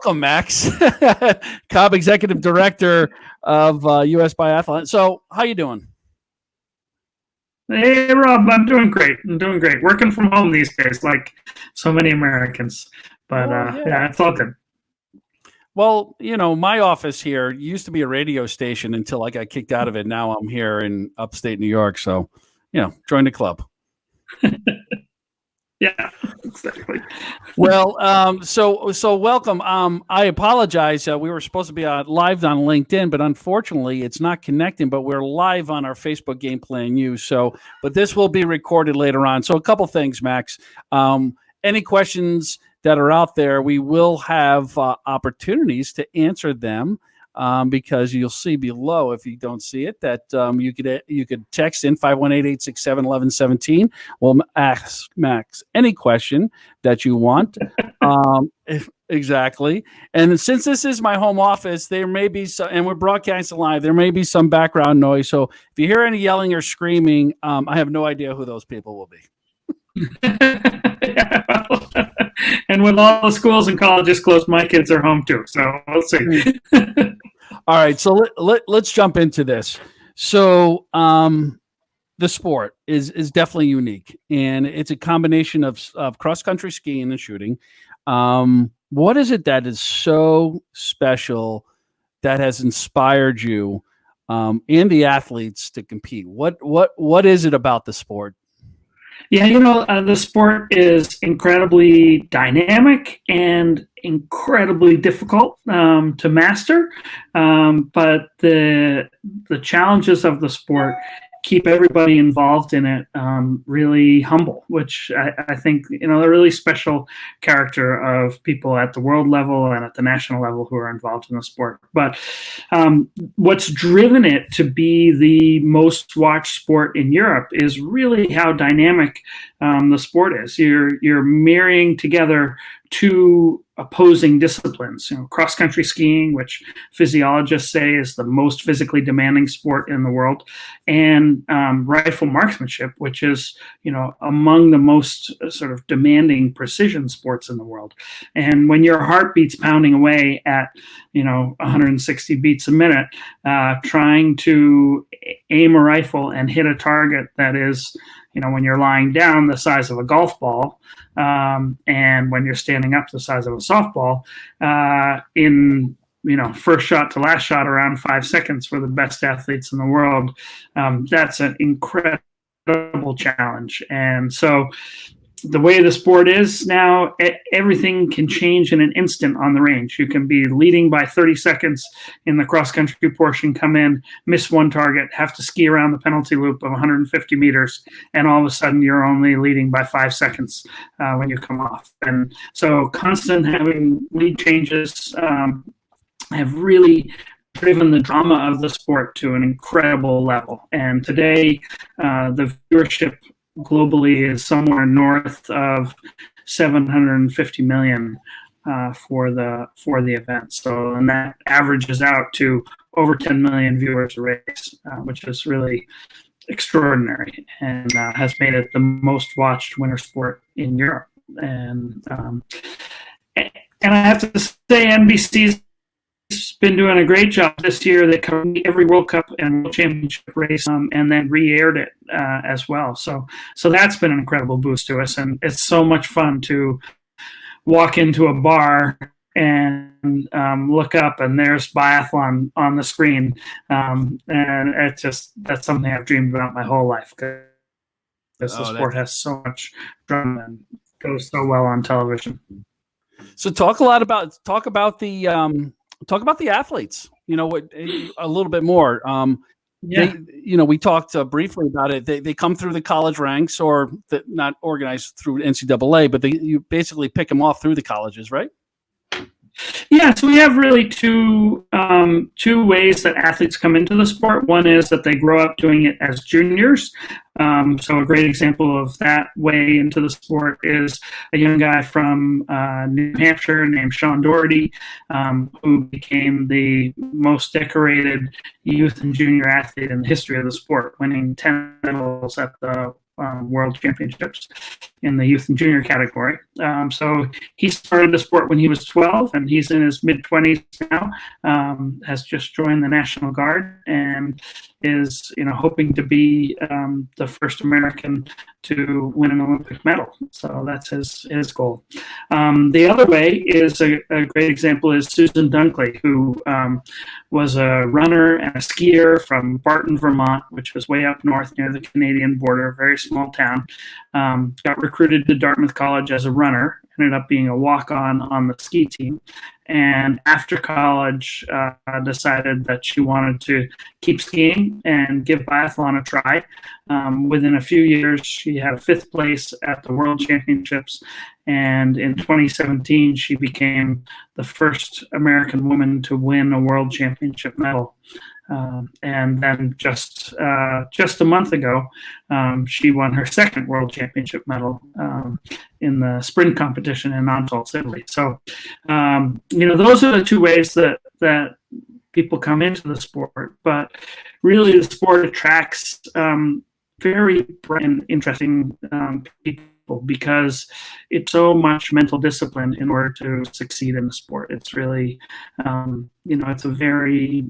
welcome, Max. Cobb, Executive Director of US Biathlon. So, how you doing? Hey, Rob, I'm doing great. Working from home these days, like so many Americans. But yeah, it's all good. Well, my office here used to be a radio station until I got kicked out of it. Now I'm here in upstate New York. So, join the club. Yeah, exactly. Well, so welcome. I apologize. We were supposed to be live on LinkedIn, but unfortunately, it's not connecting. But we're live on our Facebook Game Plan News. But this will be recorded later on. So a couple things, Max. Any questions that are out there, we will have opportunities to answer them. Because you'll see below, if you don't see it, that you could text in 518-867-1117. We'll ask Max any question that you want. Exactly. And since this is my home office, there may be some, and we're broadcasting live, there may be some background noise. So if you hear any yelling or screaming, I have no idea who those people will be. And with all the schools and colleges closed, my kids are home too. So we'll see. All right. So let's jump into this. So the sport is definitely unique, and it's a combination of cross-country skiing and shooting. What is it that is so special that has inspired you and the athletes to compete? What is it about the sport? Yeah, the sport is incredibly dynamic and incredibly difficult to master, but the challenges of the sport keep everybody involved in it really humble, which I think, a really special character of people at the world level and at the national level who are involved in the sport. But what's driven it to be the most watched sport in Europe is really how dynamic the sport is. You're marrying together two opposing disciplines, cross-country skiing, which physiologists say is the most physically demanding sport in the world, and rifle marksmanship, which is, among the most sort of demanding precision sports in the world. And when your heart beats pounding away at, 160 beats a minute, trying to aim a rifle and hit a target that is, when you're lying down, the size of a golf ball, and when you're standing up, the size of a softball, in first shot to last shot around 5 seconds for the best athletes in the world, that's an incredible challenge. And so the way the sport is now, everything can change in an instant on the range. You can be leading by 30 seconds in the cross-country portion, come in, miss one target, have to ski around the penalty loop of 150 meters, and all of a sudden you're only leading by 5 seconds when you come off. And so constant having lead changes have really driven the drama of the sport to an incredible level. And today, the viewership globally is somewhere north of 750 million for the event. So, and that averages out to over 10 million viewers a race, which is really extraordinary, and has made it the most watched winter sport in Europe. And I have to say, NBC's been doing a great job this year. They covered every World Cup and World Championship race, and then re-aired it as well. So that's been an incredible boost to us, and it's so much fun to walk into a bar and look up, and there's biathlon on the screen, and that's something I've dreamed about my whole life, because the sport has so much drama and goes so well on television. So talk about the athletes, a little bit more. We talked briefly about it. They come through the college ranks, or not organized through NCAA, but you basically pick them off through the colleges, right? Yeah, so we have really two ways that athletes come into the sport. One is that they grow up doing it as juniors. So a great example of that way into the sport is a young guy from New Hampshire named Sean Doherty, who became the most decorated youth and junior athlete in the history of the sport, winning 10 medals at the world championships in the youth and junior category. So he started the sport when he was 12, and he's in his mid-20s now. Has just joined the National Guard and is, hoping to be the first American to win an Olympic medal. So that's his goal. The other way is a great example is Susan Dunkley, who was a runner and a skier from Barton, Vermont, which was way up north near the Canadian border, a very small town. Got recruited to Dartmouth College as a runner, ended up being a walk-on on the ski team. And after college, decided that she wanted to keep skiing and give biathlon a try. Within a few years, she had a 5th place at the World Championships. And in 2017, she became the first American woman to win a World Championship medal. And then just a month ago, she won her 2nd World Championship medal in the sprint competition in Nantes, Italy. So, those are the two ways that people come into the sport. But really, the sport attracts very bright and interesting people because it's so much mental discipline in order to succeed in the sport. It's really, it's a very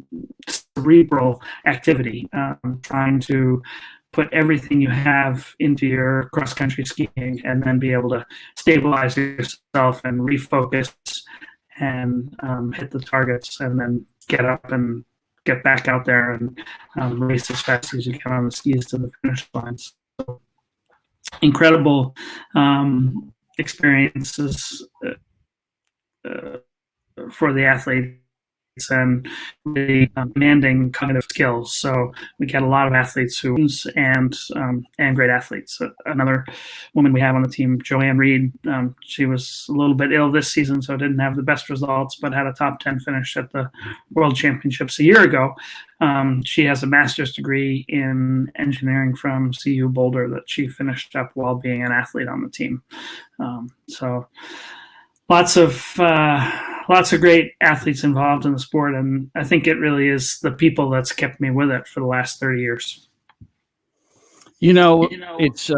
cerebral activity, trying to put everything you have into your cross-country skiing and then be able to stabilize yourself and refocus and hit the targets and then get up and get back out there and race as fast as you can on the skis to the finish lines. So, incredible experiences for the athletes and really demanding cognitive skills. So we get a lot of athletes and great athletes. Another woman we have on the team, Joanne Reed, she was a little bit ill this season, so didn't have the best results, but had a top 10 finish at the World Championships a year ago. She has a master's degree in engineering from CU Boulder that she finished up while being an athlete on the team. So lots of great athletes involved in the sport, and I think it really is the people that's kept me with it for the last 30 years. It's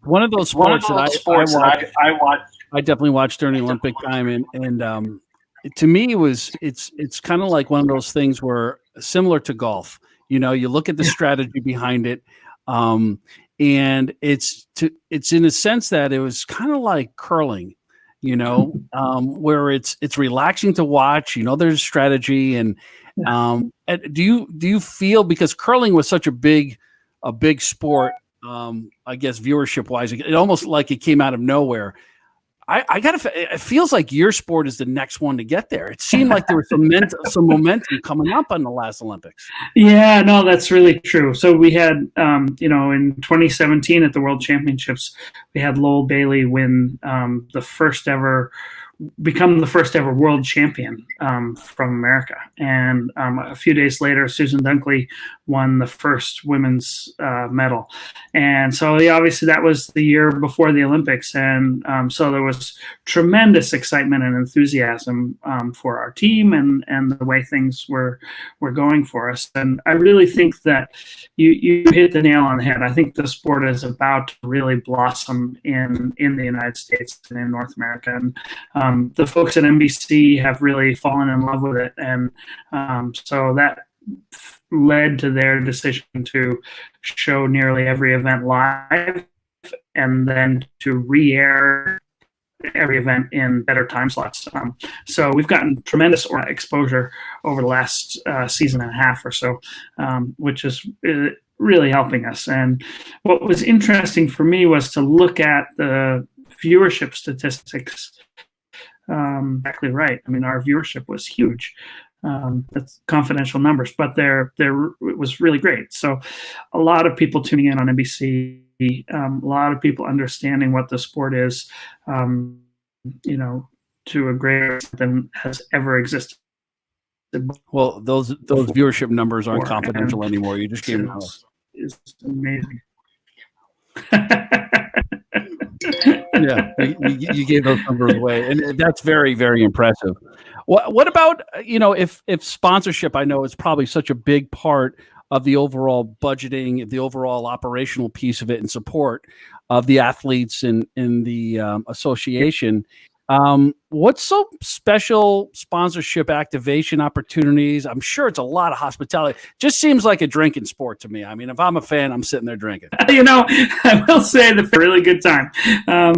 one of those sports that I watch. I definitely watched during the Olympic time, and to me, it's kind of like one of those things where similar to golf. You look at the strategy behind it, and it's in a sense that it was kind of like curling. Where it's relaxing to watch. There's strategy, and do you feel, because curling was such a big sport, I guess viewership wise, it almost like it came out of nowhere. It feels like your sport is the next one to get there. It seemed like there was some momentum coming up on the last Olympics. Yeah, no, that's really true. So we had, in 2017 at the World Championships, we had Lowell Bailey win become the first ever world champion from America. And a few days later, Susan Dunkley won the first women's medal. And so obviously that was the year before the Olympics. And so there was tremendous excitement and enthusiasm for our team and the way things were going for us. And I really think that you hit the nail on the head. I think the sport is about to really blossom in the United States and in North America. And the folks at NBC have really fallen in love with it. And so that led to their decision to show nearly every event live and then to re-air every event in better time slots. So we've gotten tremendous exposure over the last season and a half or so, which is really helping us. And what was interesting for me was to look at the viewership statistics. Exactly right. I mean, our viewership was huge. That's confidential numbers, but it was really great. So a lot of people tuning in on NBC, a lot of people understanding what the sport is, to a greater extent than has ever existed. Well, those viewership numbers aren't confidential anymore. You just gave them out. It's amazing. Yeah, you gave those numbers away, and that's very, very impressive. What about if sponsorship? I know it's probably such a big part of the overall budgeting, the overall operational piece of it, and support of the athletes in the association. What's so special sponsorship activation opportunities? I'm sure it's a lot of hospitality. Just seems like a drinking sport to me. I mean, if I'm a fan, I'm sitting there drinking. I will say that for a really good time.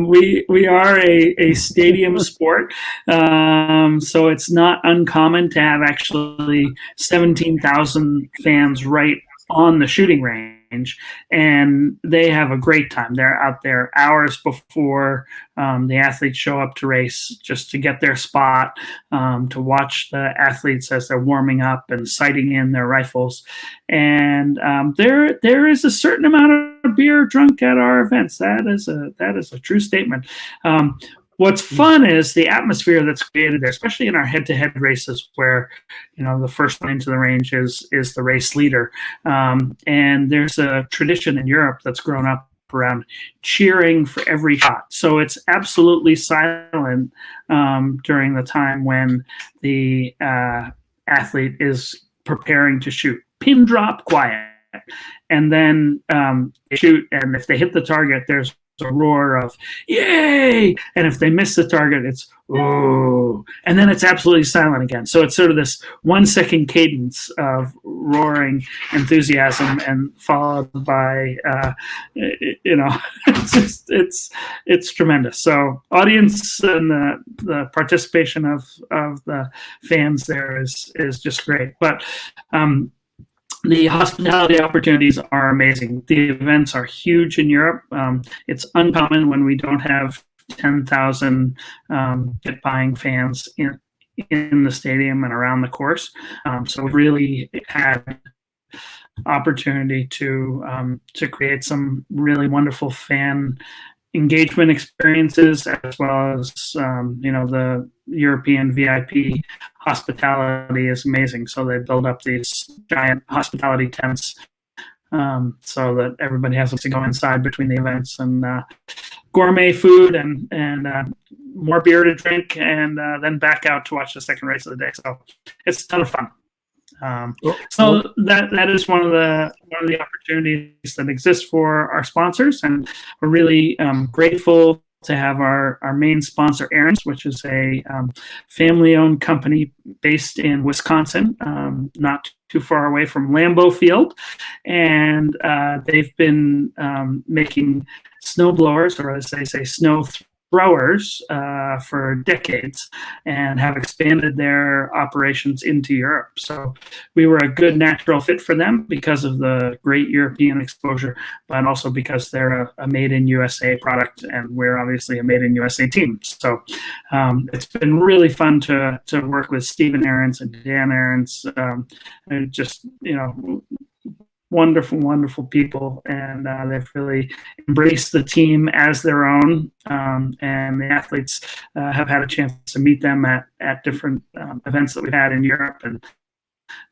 We are a stadium sport, so it's not uncommon to have actually 17,000 fans right on the shooting range, and they have a great time. They're out there hours before the athletes show up to race, just to get their spot, to watch the athletes as they're warming up and sighting in their rifles. And there is a certain amount of beer drunk at our events. That is a true statement. What's fun is the atmosphere that's created there, especially in our head-to-head races, where the first one into the range is the race leader, and there's a tradition in Europe that's grown up around cheering for every shot. So it's absolutely silent during the time when the athlete is preparing to shoot. Pin drop, quiet, and then they shoot, and if they hit the target, there's a roar of yay, and if they miss the target, it's oh, and then it's absolutely silent again. So it's sort of this 1 second cadence of roaring enthusiasm, and followed by it's tremendous. So audience and the participation of the fans there is just great. But the hospitality opportunities are amazing. The events are huge in Europe. It's uncommon when we don't have 10,000 buying fans in the stadium and around the course. So we really had opportunity to create some really wonderful fan engagement experiences, as well as the European VIP hospitality is amazing. So they build up these giant hospitality tents so that everybody has to go inside between the events, and gourmet food and more beer to drink, and then back out to watch the second race of the day. So it's a ton of fun. So that is one of the opportunities that exists for our sponsors, and we're really grateful to have our main sponsor, Aaron's, which is a family-owned company based in Wisconsin, not too far away from Lambeau Field, and they've been making snow blowers, or as they say, snow throwers, for decades, and have expanded their operations into Europe. So we were a good natural fit for them because of the great European exposure, but also because they're a made in USA product, and we're obviously a made in USA team. So it's been really fun to work with Stephen Aarons and Dan Aarons, just wonderful people, and they've really embraced the team as their own, and the athletes have had a chance to meet them at different events that we've had in Europe, and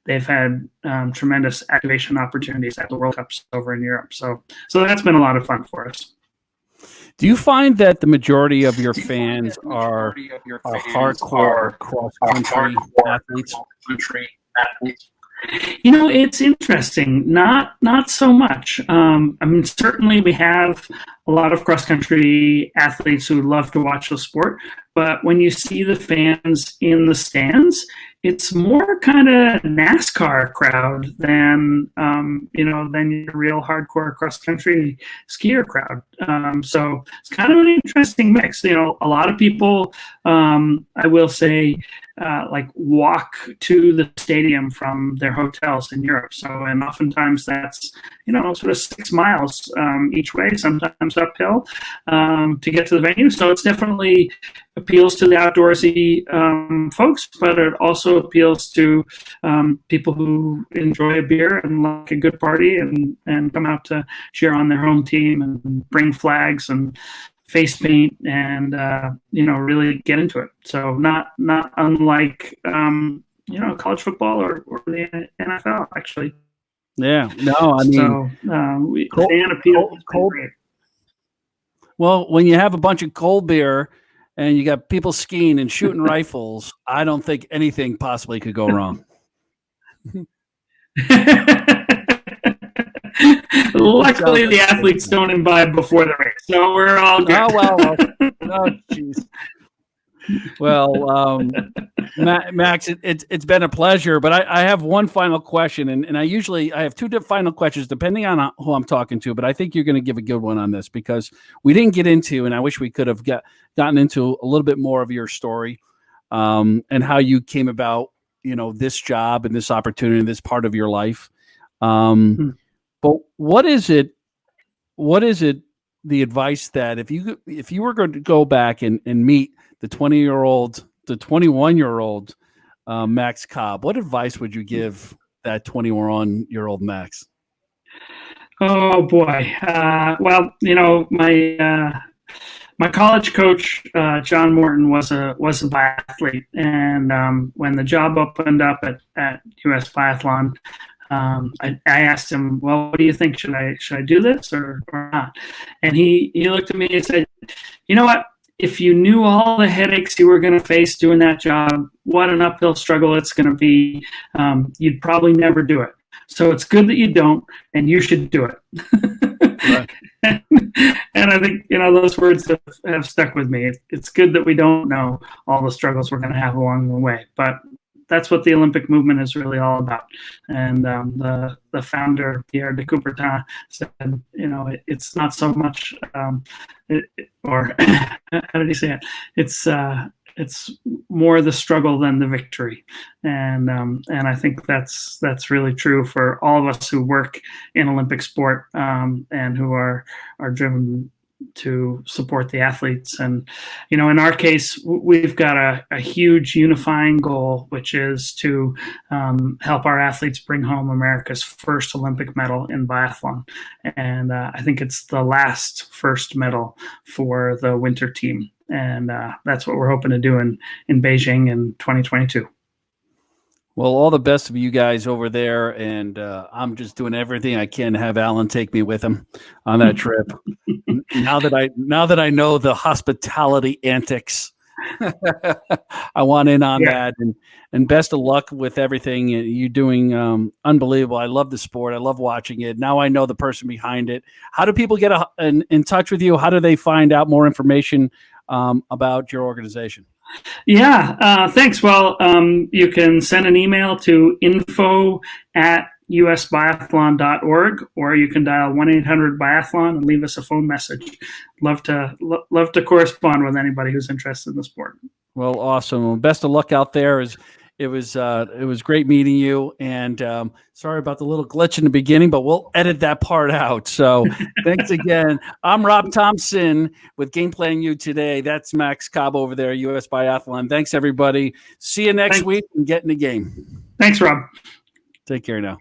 they've had tremendous activation opportunities at the World Cups over in Europe. So that's been a lot of fun for us. Do you find that the majority of your fans are hardcore cross-country athletes? It's interesting. Not so much. I mean, certainly we have a lot of cross-country athletes who love to watch the sport, but when you see the fans in the stands, it's more kind of NASCAR crowd than your real hardcore cross-country skier crowd. So it's kind of an interesting mix. A lot of people, I will say, walk to the stadium from their hotels in Europe. So, and oftentimes that's, sort of 6 miles each way, sometimes uphill, to get to the venue. So it's definitely appeals to the outdoorsy folks, but it also appeals to people who enjoy a beer and like a good party, and come out to cheer on their home team and bring flags and face paint and really get into it. So not unlike college football or the NFL, actually. Yeah, no, I mean, so fan appeal. Well, when you have a bunch of cold beer and you got people skiing and shooting rifles, I don't think anything possibly could go wrong. Luckily, the athletes don't imbibe before the race, so we're all good. Oh, well. Oh, jeez. Well, Max, it's been a pleasure, but I have one final question, and I have two final questions depending on who I'm talking to, but I think you're going to give a good one on this because we didn't get into, and I wish we could have gotten into a little bit more of your story and how you came about, this job and this opportunity, this part of your life. But what is it, the advice that if you were going to go back and meet the 21-year-old Max Cobb, what advice would you give that 21-year-old Max? Oh boy. Well, my college coach, John Morton, was a biathlete, and when the job opened up at US Biathlon, I asked him, well, what do you think? Should I do this or not? And he looked at me and said, you know what? If you knew all the headaches you were going to face doing that job, what an uphill struggle it's going to be, you'd probably never do it. So it's good that you don't, and you should do it. Right. And I think, those words have stuck with me. It's good that we don't know all the struggles we're going to have along the way, but that's what the Olympic movement is really all about. And the founder, Pierre de Coubertin, said, it's not so much, or how did he say it? It's more the struggle than the victory. And I think that's really true for all of us who work in Olympic sport and who are driven to support the athletes. And, in our case, we've got a huge unifying goal, which is to help our athletes bring home America's first Olympic medal in biathlon. And I think it's the last first medal for the winter team. And that's what we're hoping to do in Beijing in 2022. Well, all the best of you guys over there, and I'm just doing everything I can to have Alan take me with him on that trip. Now that I know the hospitality antics, I want in on that. And best of luck with everything you're doing. Unbelievable. I love the sport. I love watching it. Now I know the person behind it. How do people get in touch with you? How do they find out more information about your organization? Yeah, thanks. Well, you can send an email to info@usbiathlon.org, or you can dial 1-800-BIATHLON and leave us a phone message. Love to correspond with anybody who's interested in the sport. Well, awesome. Well, best of luck out there. It was great meeting you, and sorry about the little glitch in the beginning, but we'll edit that part out. So thanks again. I'm Rob Thompson with Game Plan U today. That's Max Cobb over there, US Biathlon. Thanks, everybody. See you next week and get in the game. Thanks, Rob. Take care now.